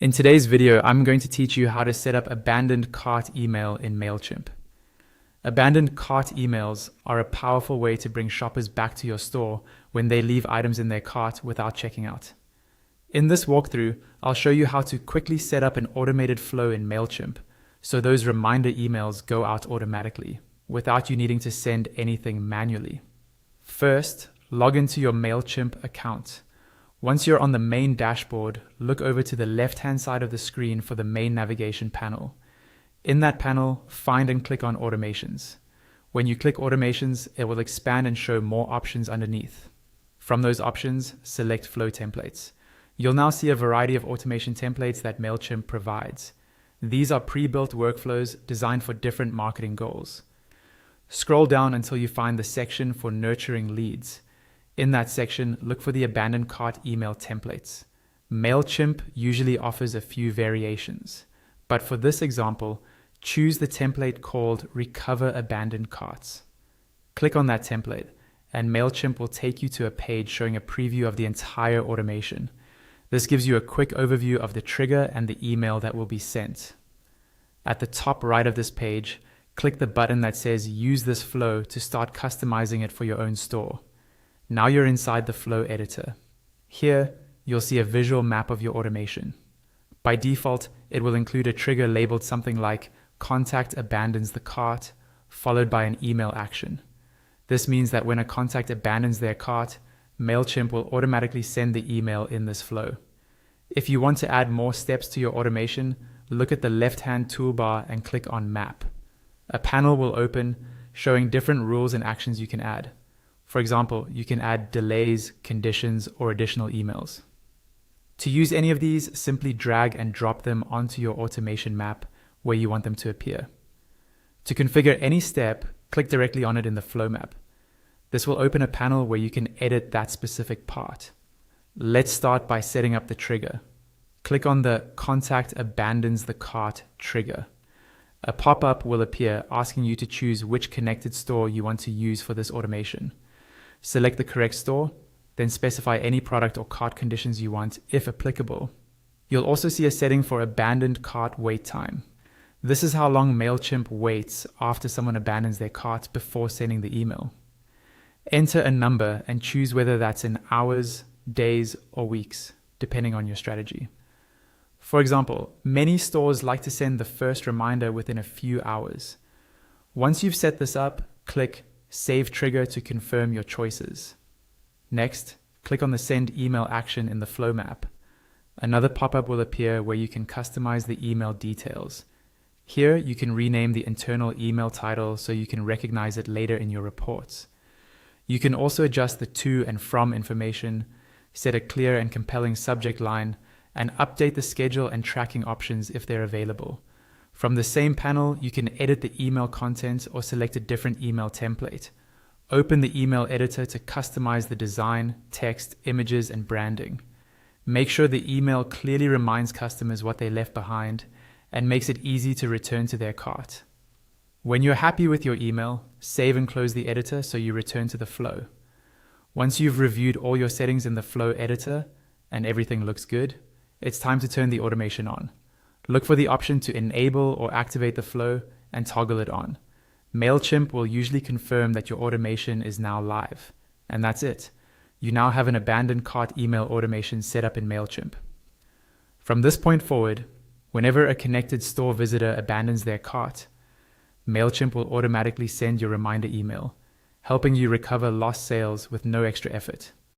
In today's video, I'm going to teach you how to set up abandoned cart email in Mailchimp. Abandoned cart emails are a powerful way to bring shoppers back to your store when they leave items in their cart without checking out. In this walkthrough, I'll show you how to quickly set up an automated flow in Mailchimp so those reminder emails go out automatically without you needing to send anything manually. First, log into your Mailchimp account. Once you're on the main dashboard, look over to the left-hand side of the screen for the main navigation panel. In that panel, find and click on Automations. When you click Automations, it will expand and show more options underneath. From those options, select Flow Templates. You'll now see a variety of automation templates that Mailchimp provides. These are pre-built workflows designed for different marketing goals. Scroll down until you find the section for nurturing leads. In that section, look for the abandoned cart email templates. Mailchimp usually offers a few variations, but for this example, choose the template called Recover Abandoned Carts. Click on that template, and Mailchimp will take you to a page showing a preview of the entire automation. This gives you a quick overview of the trigger and the email that will be sent. At the top right of this page, click the button that says Use this flow to start customizing it for your own store. Now you're inside the flow editor. Here, you'll see a visual map of your automation. By default, it will include a trigger labeled something like Contact abandons the cart, followed by an email action. This means that when a contact abandons their cart, Mailchimp will automatically send the email in this flow. If you want to add more steps to your automation, look at the left-hand toolbar and click on Map. A panel will open showing different rules and actions you can add. For example, you can add delays, conditions, or additional emails. To use any of these, simply drag and drop them onto your automation map where you want them to appear. To configure any step, click directly on it in the flow map. This will open a panel where you can edit that specific part. Let's start by setting up the trigger. Click on the Contact Abandons the Cart trigger. A pop-up will appear asking you to choose which connected store you want to use for this automation. Select the correct store, then specify any product or cart conditions you want, if applicable. You'll also see a setting for abandoned cart wait time. This is how long Mailchimp waits after someone abandons their cart before sending the email. Enter a number and choose whether that's in hours, days, or weeks, depending on your strategy. For example, many stores like to send the first reminder within a few hours. Once you've set this up, click Save Trigger to confirm your choices. Next, click on the Send Email action in the flow map. Another pop-up will appear where you can customize the email details. Here, you can rename the internal email title so you can recognize it later in your reports. You can also adjust the to and from information, set a clear and compelling subject line, and update the schedule and tracking options if they're available. From the same panel, you can edit the email content or select a different email template. Open the email editor to customize the design, text, images, and branding. Make sure the email clearly reminds customers what they left behind and makes it easy to return to their cart. When you're happy with your email, save and close the editor so you return to the flow. Once you've reviewed all your settings in the flow editor and everything looks good, it's time to turn the automation on. Look for the option to enable or activate the flow and toggle it on. Mailchimp will usually confirm that your automation is now live. And that's it. You now have an abandoned cart email automation set up in Mailchimp. From this point forward, whenever a connected store visitor abandons their cart, Mailchimp will automatically send your reminder email, helping you recover lost sales with no extra effort.